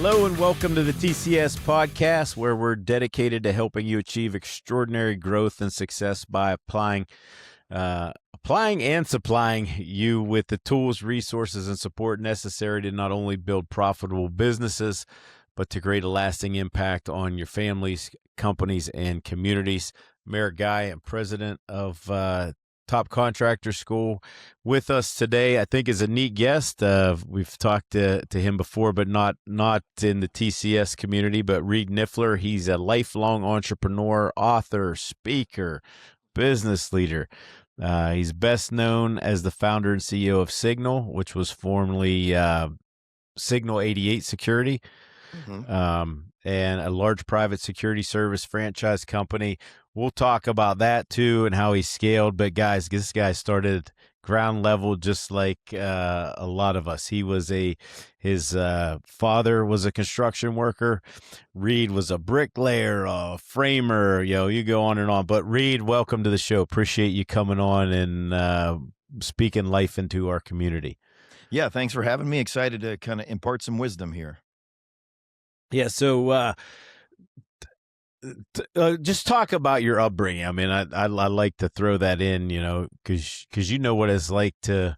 Hello and welcome to the TCS podcast, where we're dedicated to helping you achieve extraordinary growth and success by applying and supplying you with the tools, resources, and support necessary to not only build profitable businesses, but to create a lasting impact on your families, companies, and communities. Mayor Guy, I'm president of Top Contractor School. With us today, I think, is a neat guest. We've talked to him before, but not in the TCS community, but Reed Nyffeler. He's a lifelong entrepreneur, author, speaker, business leader. He's best known as the founder and CEO of Signal, which was formerly Signal 88 Security, and a large private security service franchise company. We'll talk about that too and how he scaled. But guys, this guy started ground level just like a lot of us. His father was a construction worker. Reed was a bricklayer, a framer. You go on and on. But Reed, welcome to the show. Appreciate you coming on and speaking life into our community. Yeah, thanks for having me. Excited to kind of impart some wisdom here. Yeah, so just talk about your upbringing. I mean, I like to throw that in, because you know what it's like to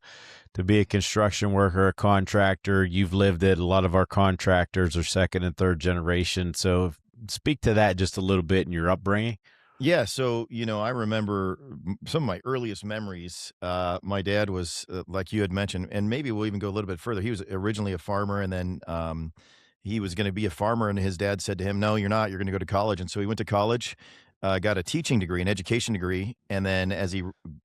be a construction worker, a contractor. You've lived it. A lot of our contractors are second and third generation. So speak to that just a little bit in your upbringing. Yeah, so, I remember some of my earliest memories. My dad was, like you had mentioned, and maybe we'll even go a little bit further. He was originally a farmer, and then he was going to be a farmer, and his dad said to him, "No, you're not. You're going to go to college." And so he went to college, got a teaching degree, an education degree, and then as he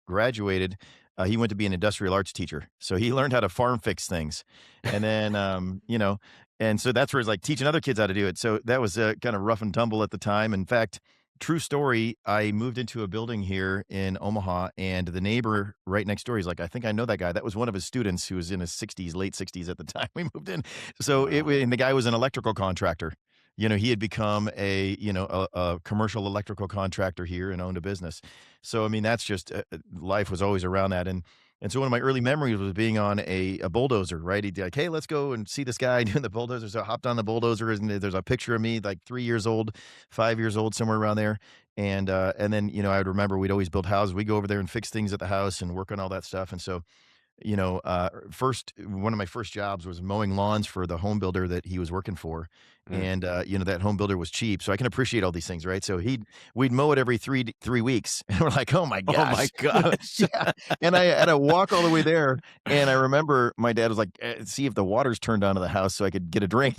graduated, he went to be an industrial arts teacher. So he learned how to farm fix things, and then and so that's where it's like teaching other kids how to do it. So that was kind of rough and tumble at the time. In fact, true story, I moved into a building here in Omaha, and the neighbor right next door, he's like, "I think I know that guy." That was one of his students who was in his 60s, late 60s at the time we moved in. So and the guy was an electrical contractor. He had become a commercial electrical contractor here and owned a business. So, I mean, that's just life was always around that. And so one of my early memories was being on a bulldozer, right? He'd be like, "Hey, let's go and see this guy doing the bulldozer." So I hopped on the bulldozer, and there's a picture of me like 3 years old, 5 years old, somewhere around there. And then, I would remember we'd always build houses. We'd go over there and fix things at the house and work on all that stuff. And so, one of my first jobs was mowing lawns for the home builder that he was working for. And, that home builder was cheap. So I can appreciate all these things, right? So we'd mow it every 3 weeks. And we're like, "Oh my gosh." Oh my gosh. Yeah. And I had to walk all the way there. And I remember my dad was like, "See if the water's turned on to the house so I could get a drink."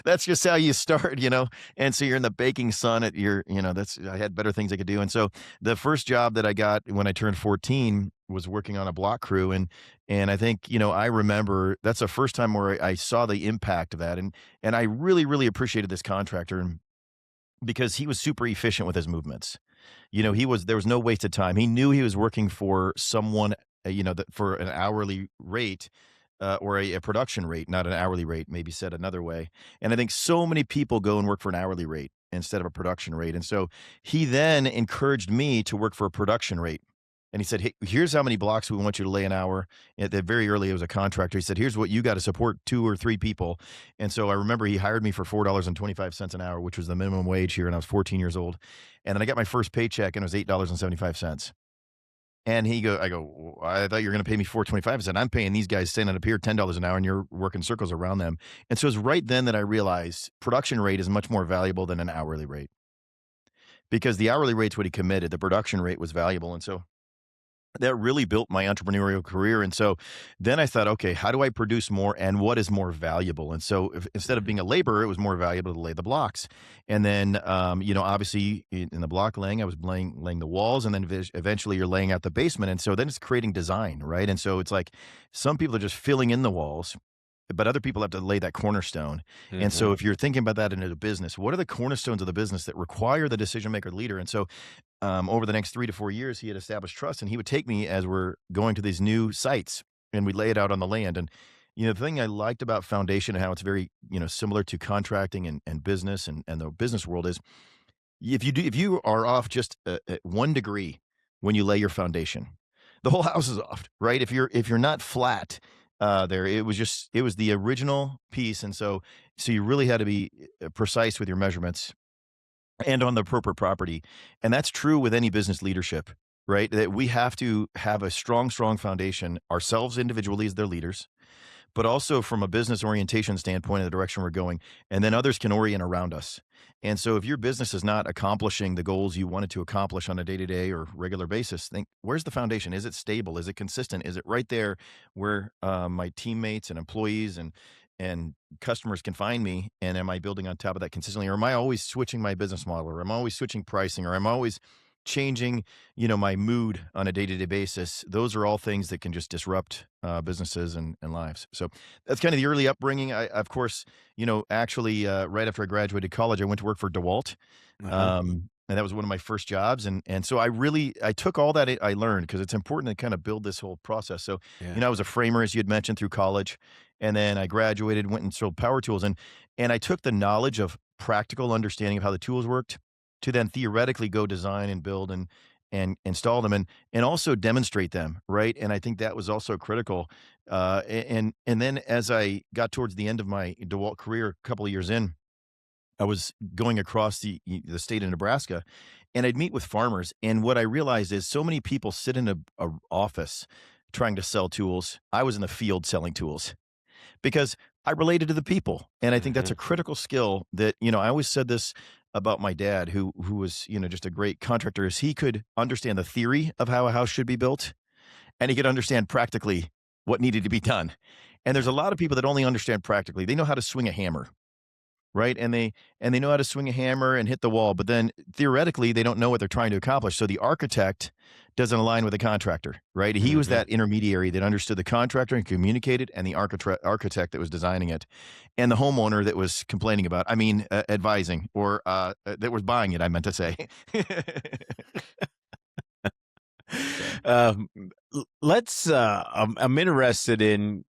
That's just how you start, And so you're in the baking sun at your, I had better things I could do. And so the first job that I got when I turned 14 was working on a block crew. And I think, I remember that's the first time where I saw the impact of that. And I really, really appreciated this contractor because he was super efficient with his movements. There was no waste of time. He knew he was working for someone, for an hourly rate, or a production rate, not an hourly rate, maybe said another way. And I think so many people go and work for an hourly rate instead of a production rate. And so he then encouraged me to work for a production rate. And he said, "Hey, here's how many blocks we want you to lay an hour." At the very early, it was a contractor. He said, "Here's what you got to support 2 or 3 people." And so I remember he hired me for $4.25 an hour, which was the minimum wage here, and I was 14 years old. And then I got my first paycheck, and it was $8.75. And I go, "I thought you were going to pay me $4.25." I said, "I'm paying these guys standing up here $10 an hour, and you're working circles around them." And so it was right then that I realized production rate is much more valuable than an hourly rate, because the hourly rate's what he committed. The production rate was valuable. And so that really built my entrepreneurial career. And so then I thought, okay, how do I produce more, and what is more valuable? And so instead of being a laborer, it was more valuable to lay the blocks. And then, obviously in the block laying, I was laying the walls, and then eventually you're laying out the basement. And so then it's creating design, right? And so it's like some people are just filling in the walls, but other people have to lay that cornerstone. And so if you're thinking about that in a business, what are the cornerstones of the business that require the decision maker leader? And so over the next 3 to 4 years, he had established trust, and he would take me as we're going to these new sites, and we'd lay it out on the land. And, the thing I liked about foundation and how it's very, similar to contracting and business and the business world is if you are off just 1 degree when you lay your foundation, the whole house is off, right? If you're not flat, there. It was the original piece, and so you really had to be precise with your measurements and on the appropriate property. And that's true with any business leadership, right? That we have to have a strong, strong foundation ourselves individually as their leaders, but also from a business orientation standpoint in the direction we're going. And then others can orient around us. And so if your business is not accomplishing the goals you wanted to accomplish on a day-to-day or regular basis, think, where's the foundation? Is it stable? Is it consistent? Is it right there where my teammates and employees and customers can find me? And am I building on top of that consistently? Or am I always switching my business model? Or am I always switching pricing? Or am I always changing, my mood on a day-to-day basis? Those are all things that can just disrupt businesses and lives. So that's kind of the early upbringing. I, of course, actually, right after I graduated college, I went to work for DeWalt. Uh-huh. And that was one of my first jobs. And so I took all that I learned, because it's important to kind of build this whole process. So, Yeah. I was a framer, as you had mentioned, through college. And then I graduated, went and sold power tools. And I took the knowledge of practical understanding of how the tools worked to then theoretically go design and build and install them and also demonstrate them, right? And I think that was also critical. And then as I got towards the end of my DeWalt career, a couple of years in, I was going across the state of Nebraska, and I'd meet with farmers. And what I realized is so many people sit in a office trying to sell tools. I was in the field selling tools because I related to the people. And I think that's Hmm. a critical skill that, I always said this about my dad, who was, just a great contractor, is he could understand the theory of how a house should be built, and he could understand practically what needed to be done. And there's a lot of people that only understand practically. They know how to swing a hammer, right? And they know how to swing a hammer and hit the wall, but then theoretically they don't know what they're trying to accomplish. So the architect doesn't align with the contractor, right? He was Hmm. that intermediary that understood the contractor and communicated, and the architect that was designing it, and the homeowner that was complaining about, advising, or that was buying it, I meant to say. So, Um, let's. I'm interested in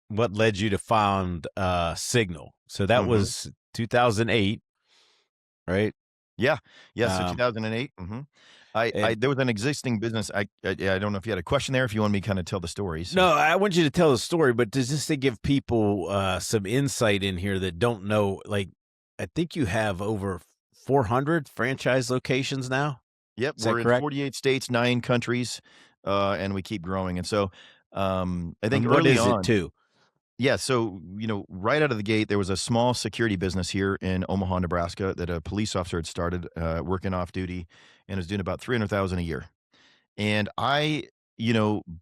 what led you to found Signal. So that mhm. was 2008, right? Yeah. Yeah. So Um, 2008. and There was an existing business. I don't know if you had a question there, if you want me to kind of tell the story. So. no, I want you to tell the story, but does this to give people some insight in here that don't know? Like, I think you have over 400 franchise locations now. Yep, Is that we're in correct? 48 states, 9 countries, and we keep growing. And so, I think And what early is it on, too? yeah. So, right out of the gate, there was a small security business here in Omaha, Nebraska, that a police officer had started, working off duty, and was doing about 300,000 a year. And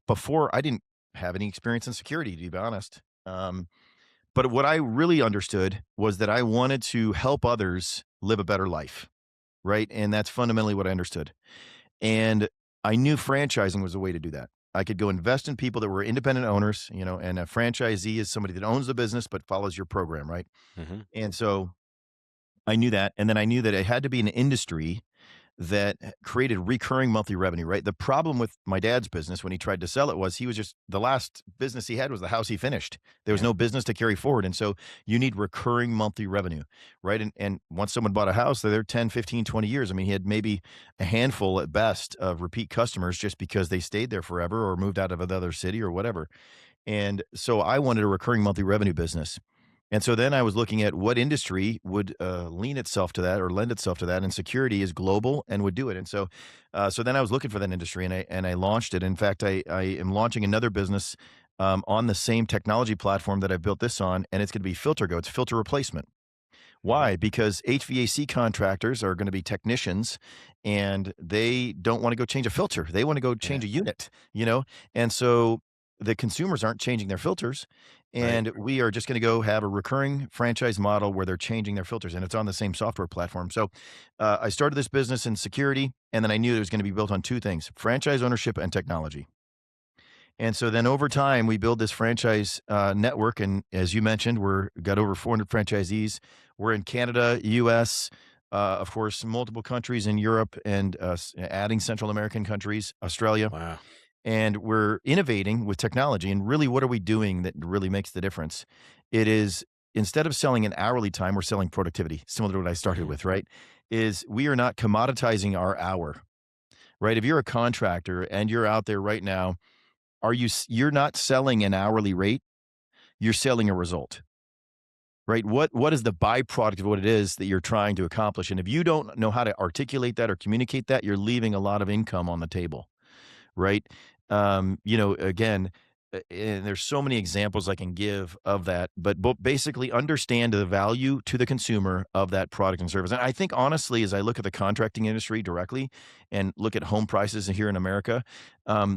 before, I didn't have any experience in security, to be honest. But what I really understood was that I wanted to help others live a better life, right? And that's fundamentally what I understood. And I knew franchising was a way to do that. I could go invest in people that were independent owners, and a franchisee is somebody that owns the business but follows your program, right? Hmm. And so I knew that. And then I knew that it had to be an industry that created recurring monthly revenue, right? The problem with my dad's business when he tried to sell it was he was just, the last business he had was the house he finished. There was Yeah. no business to carry forward. And so you need recurring monthly revenue, right? And once someone bought a house, they're there 10, 15, 20 years. I mean, he had maybe a handful at best of repeat customers just because they stayed there forever or moved out of another city or whatever. And so I wanted a recurring monthly revenue business. And so then I was looking at what industry would lean itself to that or lend itself to that, and security is global and would do it. And so, so then I was looking for that industry, and I launched it. In fact, I am launching another business on the same technology platform that I built this on, and it's going to be FilterGo. It's filter replacement. Hmm. Why? Because HVAC contractors are going to be technicians, and they don't want to go change a filter. They want to go Yeah. change a unit. And so the consumers aren't changing their filters, Right. and we are just going to go have a recurring franchise model where they're changing their filters, and it's on the same software platform. So I started this business in security, and then I knew it was going to be built on two things: franchise ownership and technology. And so then over time, we build this franchise network. And as you mentioned, we're got over 400 franchisees. We're in Canada, US, of course, multiple countries in Europe, and adding Central American countries, Australia. Wow. And we're innovating with technology. And really, what are we doing that really makes the difference? It is, instead of selling an hourly time, we're selling productivity, similar to what I started Hmm. with, right? Is we are not commoditizing our hour, right? If you're a contractor and you're out there right now, you're not selling an hourly rate, you're selling a result, right? What is the byproduct of what it is that you're trying to accomplish? And if you don't know how to articulate that or communicate that, you're leaving a lot of income on the table, right? Again, and there's so many examples I can give of that, but basically understand the value to the consumer of that product and service. And I think honestly, as I look at the contracting industry directly and look at home prices here in America,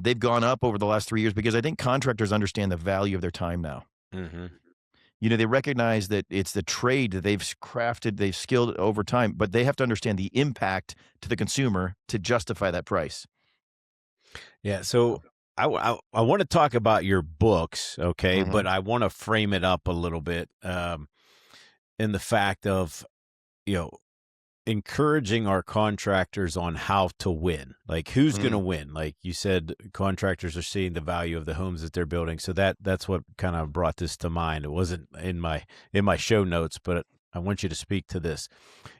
they've gone up over the last 3 years because I think contractors understand the value of their time now. Mm-hmm. They recognize that it's the trade that they've crafted, they've skilled over time, but they have to understand the impact to the consumer to justify that price. Yeah. So I want to talk about your books, okay, Mm-hmm. but I want to frame it up a little bit in the fact of, encouraging our contractors on how to win. Like who's going to win? Like you said, contractors are seeing the value of the homes that they're building. So that's what kind of brought this to mind. It wasn't in my show notes, but I want you to speak to this.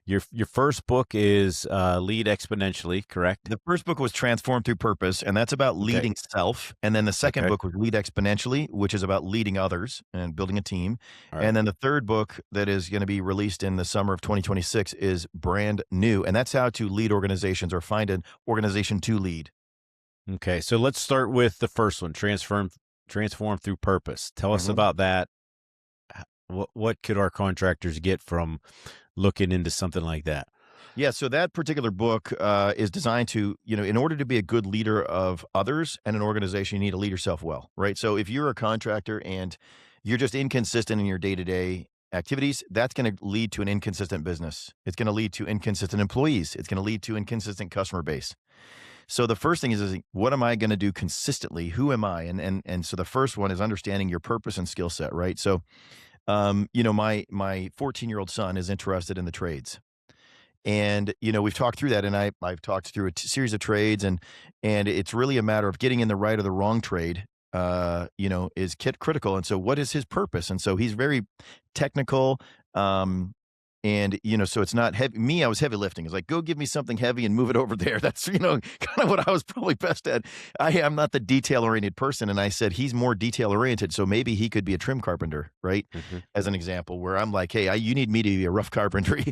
Your first book is Lead Exponentially, correct? The first book was Transform Through Purpose, and that's about leading self. And then the second book was Lead Exponentially, which is about leading others and building a team. All right. And then the third book that is going to be released in the summer of 2026 is Brand New, and that's how to lead organizations or find an organization to lead. Okay, so let's start with the first one, Transform Through Purpose. Tell us about that. What could our contractors get from looking into something like that? Yeah, so that particular book is designed to, in order to be a good leader of others and an organization, you need to lead yourself well, right? So if you're a contractor and you're just inconsistent in your day-to-day activities, that's going to lead to an inconsistent business. It's going to lead to inconsistent employees. It's going to lead to inconsistent customer base. So the first thing is what am I going to do consistently? Who am I? And so the first one is understanding your purpose and skill set, right? So my 14-year-old son is interested in the trades. And, we've talked through that, and I've talked through a series of trades, and it's really a matter of getting in the right or the wrong trade, is critical. And so what is his purpose? And so he's very technical. And, so it's not heavy. Me, I was heavy lifting. It's like, go give me something heavy and move it over there. That's, kind of what I was probably best at. I'm not the detail-oriented person. And I said, he's more detail-oriented. So maybe he could be a trim carpenter, right? As an example, where I'm like, hey, you need me to be a rough carpentry.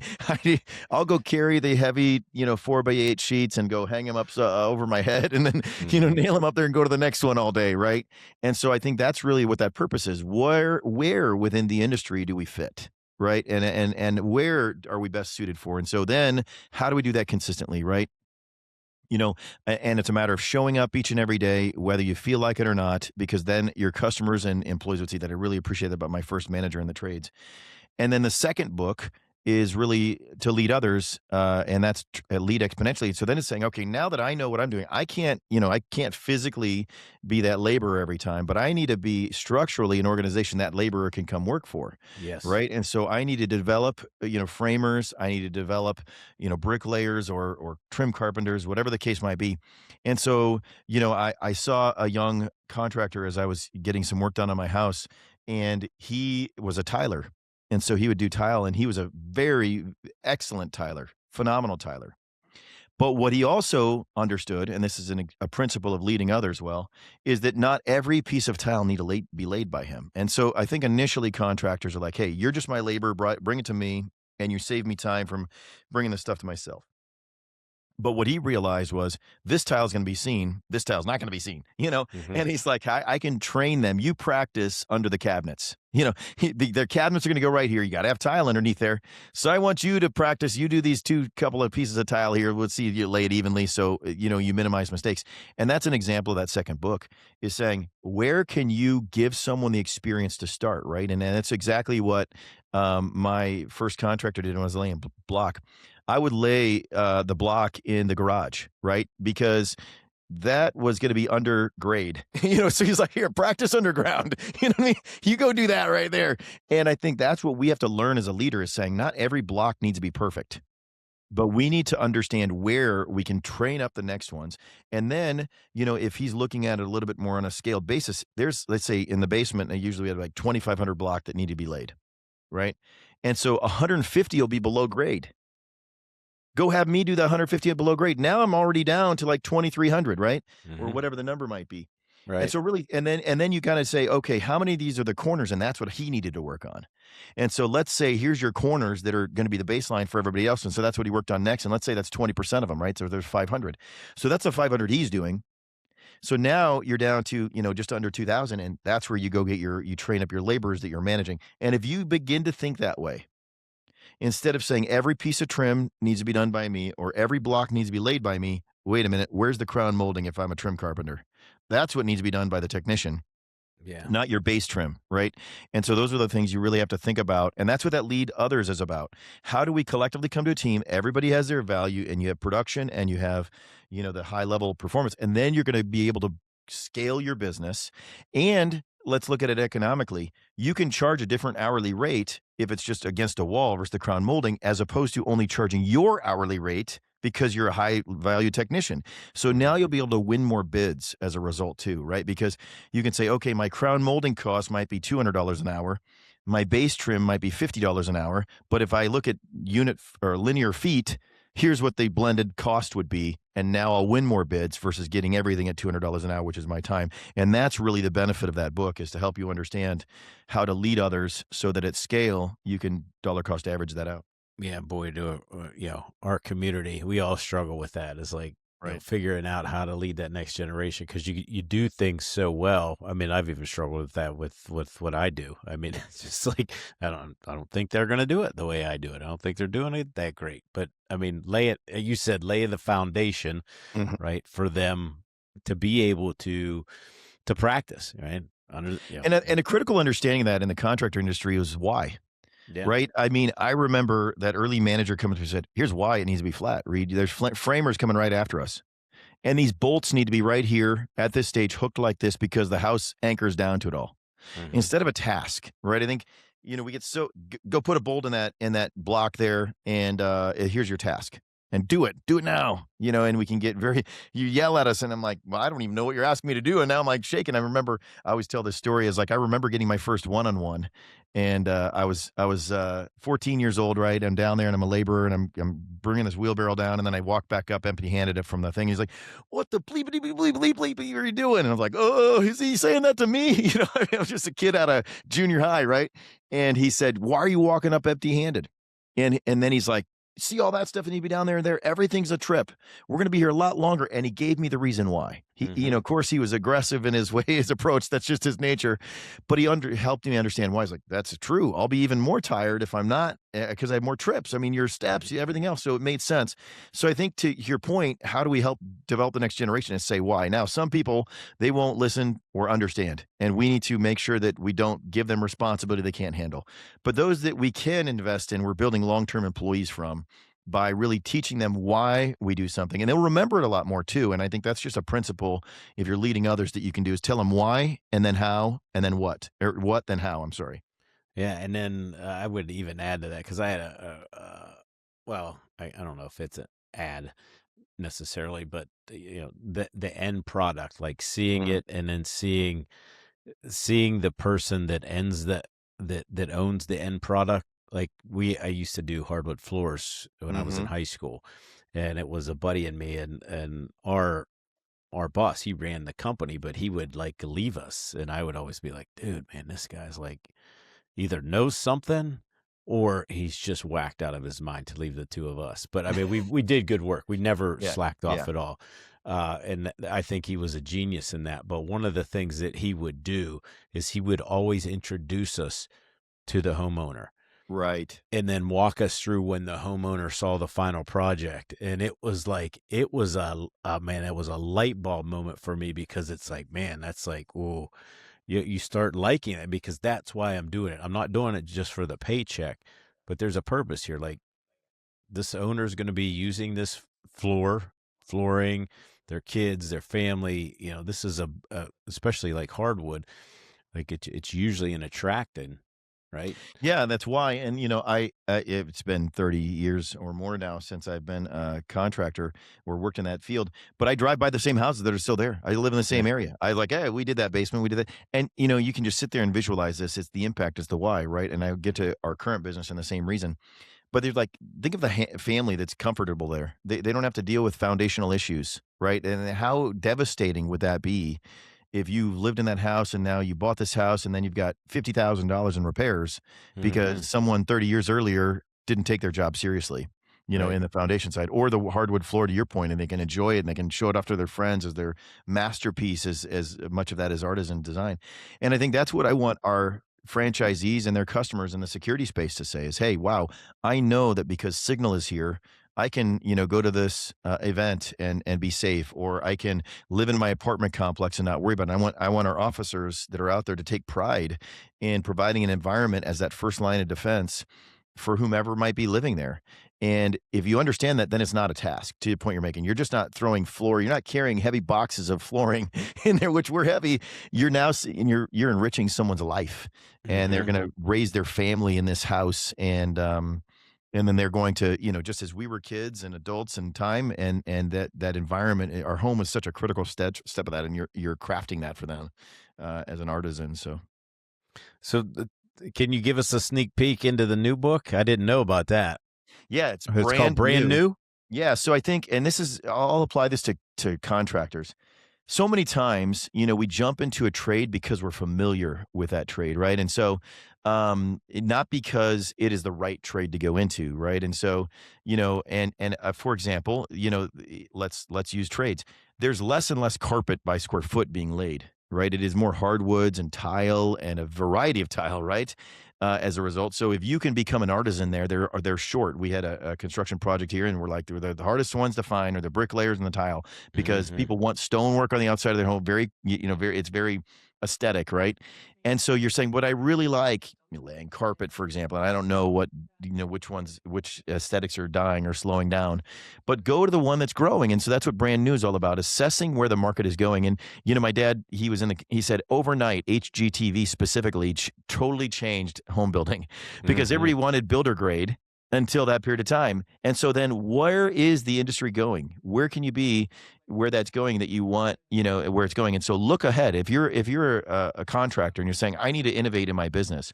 I'll go carry the heavy, 4x8 sheets and go hang them up over my head and then, nail them up there and go to the next one all day, right? And so I think that's really what that purpose is. Where within the industry do we fit? Right. And where are we best suited for? And so then how do we do that consistently? Right. And it's a matter of showing up each and every day, whether you feel like it or not, because then your customers and employees would see that. I really appreciate that about my first manager in the trades. And then the second book is really to lead others, and that's lead exponentially. So then it's saying, okay, now that I know what I'm doing, I can't physically be that laborer every time, but I need to be structurally an organization that laborer can come work for. Yes. Right. And so I need to develop, framers. I need to develop, bricklayers or trim carpenters, whatever the case might be. And so, I saw a young contractor as I was getting some work done on my house, and he was a tiler. And so he would do tile, and he was a very excellent tiler, phenomenal tiler. But what he also understood, and this is a principle of leading others well, is that not every piece of tile need to be laid by him. And so I think initially contractors are like, hey, you're just my labor, bring it to me, and you save me time from bringing the stuff to myself. But what he realized was this tile is going to be seen. This tile is not going to be seen, And he's like, I can train them. You practice under the cabinets. Their cabinets are going to go right here. You got to have tile underneath there. So I want you to practice. You do these couple of pieces of tile here. Let's see if you lay it evenly so, you minimize mistakes. And that's an example of that second book is saying, where can you give someone the experience to start, right? And that's exactly what my first contractor did when I was laying block. I would lay the block in the garage, right? Because that was going to be under grade, so he's like, here, practice underground. You know what I mean? You go do that right there. And I think that's what we have to learn as a leader is saying not every block needs to be perfect, but we need to understand where we can train up the next ones. And then, if he's looking at it a little bit more on a scaled basis, there's, let's say in the basement, usually we have like 2,500 block that need to be laid, right? And so 150 will be below grade. Go have me do the 150 below grade. Now I'm already down to like 2,300, right? Or whatever the number might be. And Right. so really, and then you kind of say, okay, how many of these are the corners? And that's what he needed to work on. And so let's say here's your corners that are going to be the baseline for everybody else. And so that's what he worked on next. And let's say that's 20% of them, right? So there's 500. So that's the 500 he's doing. So now you're down to, just under 2,000. And that's where you go you train up your laborers that you're managing. And if you begin to think that way, instead of saying every piece of trim needs to be done by me or every block needs to be laid by me, wait a minute, where's the crown molding if I'm a trim carpenter? That's what needs to be done by the technician, Yeah. not your base trim, right? And so those are the things you really have to think about. And that's what that lead others is about. How do we collectively come to a team? Everybody has their value, and you have production and you have, the high level performance. And then you're going to be able to scale your business. And let's look at it economically. You can charge a different hourly rate if it's just against a wall versus the crown molding, as opposed to only charging your hourly rate because you're a high value technician. So now you'll be able to win more bids as a result too, right? Because you can say, okay, my crown molding cost might be $200 an hour. My base trim might be $50 an hour. But if I look at unit or linear feet, here's what the blended cost would be. And now I'll win more bids versus getting everything at $200 an hour, which is my time. And that's really the benefit of that book, is to help you understand how to lead others so that at scale, you can dollar cost average that out. Yeah, boy, our community, we all struggle with that. It's like, Right. figuring out how to lead that next generation, because you do things so well. I mean, I've even struggled with that with what I do. I mean, it's just like I don't think they're going to do it the way I do it. I don't think they're doing it that great. But I mean, lay the foundation, Mhm. right, for them to be able to practice, right? And a critical understanding of that in the contractor industry is why. Yeah. Right? I mean, I remember that early manager coming to me and said, "Here's why it needs to be flat, Reed. There's framers coming right after us. And these bolts need to be right here at this stage, hooked like this, because the house anchors down to it all." Hmm. Instead of a task, right? I think, we get go put a bolt in that block there, and here's your task. And do it now, and we can get you yell at us, and I'm like, well, I don't even know what you're asking me to do. And now I'm like shaking. I remember, I always tell this story, is like, I remember getting my first one-on-one, and I was 14 years old, right? I'm down there and I'm a laborer, and I'm bringing this wheelbarrow down, and then I walk back up empty-handed from the thing. He's like, "What the bleep bleep bleep bleep bleep are you doing?" And I was like, "Oh, is he saying that to me?" I was just a kid out of junior high, right? And he said, "Why are you walking up empty-handed?" And then he's like, "See all that stuff that need to be down there and there? Everything's a trip. We're going to be here a lot longer." And he gave me the reason why. Hmm. Of course, he was aggressive in his way, his approach. That's just his nature. But he helped me understand why. He's like, "That's true. I'll be even more tired if I'm not, because I have more trips. I mean, your steps, everything else." So it made sense. So I think, to your point, how do we help develop the next generation, and say why? Now, some people, they won't listen or understand, and we need to make sure that we don't give them responsibility they can't handle. But those that we can invest in, we're building long-term employees from, by really teaching them why we do something. And they'll remember it a lot more too. And I think that's just a principle, if you're leading others, that you can do, is tell them why, and then how, and then what, or what, then how. I'm sorry. Yeah, and then I would even add to that, because I had well, I don't know if it's an ad necessarily, but the end product, like seeing Mhm. it, and then seeing the person that owns the end product. Like I used to do hardwood floors when I was in Mhm. high school, and it was a buddy and me, and our boss, he ran the company, but he would like leave us, and I would always be like, dude, man, this guy's like either knows something or he's just whacked out of his mind to leave the two of us. But I mean, we did good work. We never Yeah. slacked Yeah. off at all. And I think he was a genius in that. But one of the things that he would do is he would always introduce us to the homeowner, Right. and then walk us through when the homeowner saw the final project. And it was like, it was man, it was a light bulb moment for me, because it's like, man, that's like, whoa, you start liking it, because that's why I'm doing it. I'm not doing it just for the paycheck, but there's a purpose here. Like, this owner is going to be using this flooring, their kids, their family. This is especially like hardwood, like it's usually an attractant, right? Yeah, that's why. And it's been 30 years or more now since I've been a contractor or worked in that field. But I drive by the same houses that are still there. I live in the Yeah. same area. I like, hey, we did that basement, we did that. And you can just sit there and visualize this. It's the impact, is the why, right? And I get to our current business in the same reason. But there's like, think of the family that's comfortable there. They don't have to deal with foundational issues, right? And how devastating would that be if you lived in that house and now you bought this house and then you've got $50,000 in repairs Mhm. because someone 30 years earlier didn't take their job seriously, Right. in the foundation side, or the hardwood floor, to your point, and they can enjoy it and they can show it off to their friends as their masterpiece, as much of that as artisan design. And I think that's what I want our franchisees and their customers in the security space to say is, hey, wow, I know that because Signal is here, I can, go to this event and be safe, or I can live in my apartment complex and not worry about it. I want our officers that are out there to take pride in providing an environment as that first line of defense for whomever might be living there. And if you understand that, then it's not a task. To the point you're making, you're just not throwing floor. You're not carrying heavy boxes of flooring in there, which were heavy. You're now and you're enriching someone's life, and they're Mhm. going to raise their family in this house, and then they're going to, just as we were kids and adults in time, and that environment, our home is such a critical step of that, and you're crafting that for them as an artisan. So So, can you give us a sneak peek into the new book? I didn't know about that. yeah, it's It's called brand Brand new. New? Yeah, so I think, and this is, I'll apply this to contractors. So many times, we jump into a trade because we're familiar with that trade, right? And so, not because it is the right trade to go into, right? And so, for example, let's use trades. There's less and less carpet by square foot being laid, right? It is more hardwoods and tile and a variety of tile, right? As a result, so if you can become an artisan there, they're short. We had a construction project here, and we're like, they're the hardest ones to find are the bricklayers and the tile, because Mhm. people want stonework on the outside of their home. Very, it's very aesthetic, right? And so you're saying, what I really like, laying carpet, for example, and I don't know which aesthetics are dying or slowing down, but go to the one that's growing. And so that's what brand new is all about, assessing where the market is going. And my dad, he said overnight, HGTV specifically totally changed home building because Mhm. everybody wanted builder grade until that period of time. And so then where is the industry going? Where can you be where that's going that you want, where it's going? And so look ahead. If you're a contractor and you're saying, I need to innovate in my business,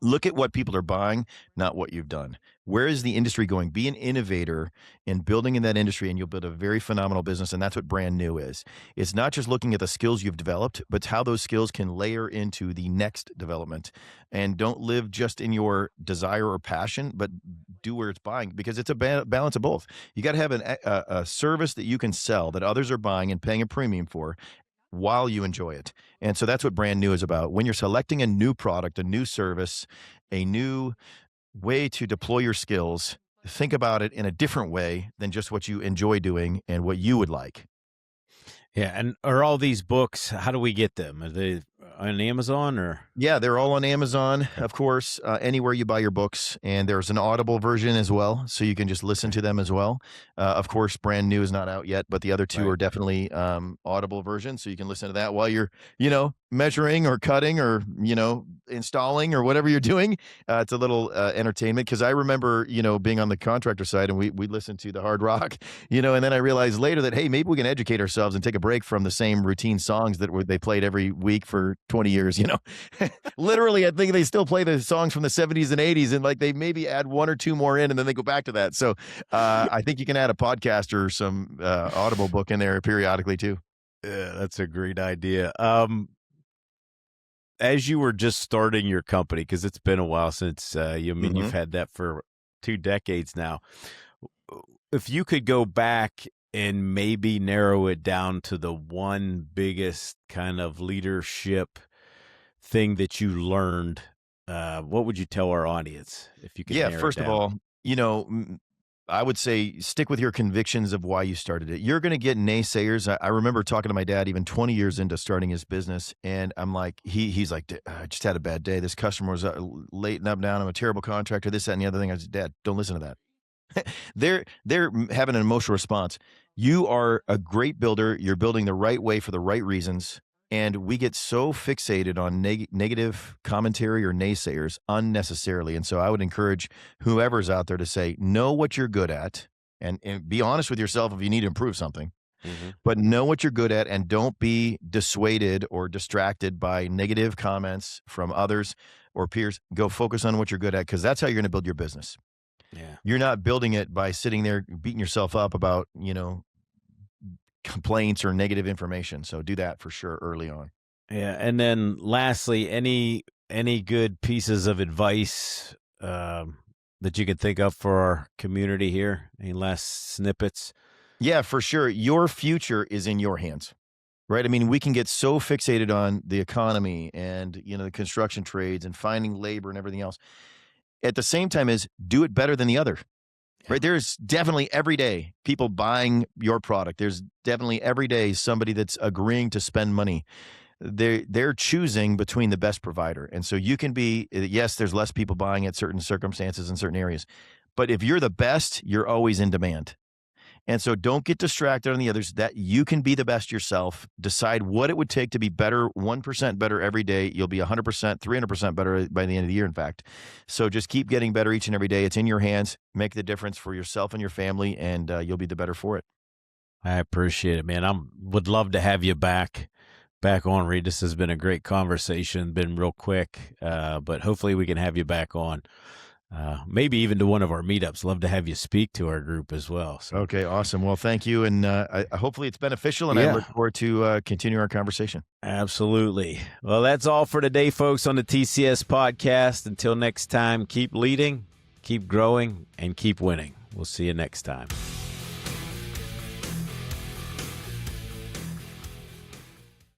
look at what people are buying, not what you've done. Where is the industry going? Be an innovator in building in that industry, and you'll build a very phenomenal business. And that's what brand new is. It's not just looking at the skills you've developed, but how those skills can layer into the next development. And don't live just in your desire or passion, but do where it's buying, because it's a balance of both. You got to have a service that you can sell that others are buying and paying a premium for, while you enjoy it. And so that's what brand new is about. When you're selecting a new product, a new service, a new way to deploy your skills, think about it in a different way than just what you enjoy doing and what you would like. Yeah, and are all these books, how do we get them? Are they on Amazon or? Yeah, they're all on Amazon, of course, anywhere you buy your books. And there's an Audible version as well, so you can just listen Okay. to them as well. Of course, brand new is not out yet, but the other two Right. are definitely Audible versions, so you can listen to that while you're, measuring or cutting or, installing or whatever you're doing. It's a little entertainment, because I remember, being on the contractor side, and we listened to the hard rock, and then I realized later that, hey, maybe we can educate ourselves and take a break from the same routine songs that they played every week for 20 years. Literally, I think they still play the songs from the 70s and 80s, and like they maybe add one or two more in, and then they go back to that. So I think you can add a podcast or some Audible book in there periodically too. Yeah, that's a great idea. As you were just starting your company, because it's been a while since Hmm. you've had that for 2 decades now. If you could go back and maybe narrow it down to the one biggest kind of leadership thing that you learned, what would you tell our audience if you could Yeah, narrow it first of down? all, I would say stick with your convictions of why you started it. You're going to get naysayers. I remember talking to my dad even 20 years into starting his business, and I'm like, he's like, I just had a bad day. This customer was late and up down. I'm a terrible contractor. This, that, and the other thing. I said, Dad, don't listen to that. They're having an emotional response. You are a great builder. You're building the right way for the right reasons. And we get so fixated on negative commentary or naysayers unnecessarily. And so I would encourage whoever's out there to say, know what you're good at, and be honest with yourself if you need to improve something, Mhm. but know what you're good at, and don't be dissuaded or distracted by negative comments from others or peers. Go focus on what you're good at, because that's how you're going to build your business. Yeah. You're not building it by sitting there beating yourself up about, complaints or negative information. So do that for sure early on. Yeah. And then lastly, any good pieces of advice that you could think of for our community here? Any last snippets? Yeah, for sure. Your future is in your hands, right? I mean, we can get so fixated on the economy and, the construction trades and finding labor and everything else. At the same time is do it better than the other, right? There's definitely every day people buying your product. There's definitely every day somebody that's agreeing to spend money. They're choosing between the best provider. And so you can be, yes, there's less people buying at certain circumstances in certain areas, but if you're the best, you're always in demand. And so don't get distracted on the others, that you can be the best yourself. Decide what it would take to be better, 1% better every day. You'll be 100%, 300% better by the end of the year, in fact. So just keep getting better each and every day. It's in your hands. Make the difference for yourself and your family, and you'll be the better for it. I appreciate it, man. Would love to have you back on, Reed. This has been a great conversation, been real quick, but hopefully we can have you back on. Maybe even to one of our meetups. Love to have you speak to our group as well. So. Okay, awesome. Well, thank you, and hopefully it's beneficial, and I look forward to continue our conversation. Absolutely. Well, that's all for today, folks, on the TCS podcast. Until next time, keep leading, keep growing, and keep winning. We'll see you next time.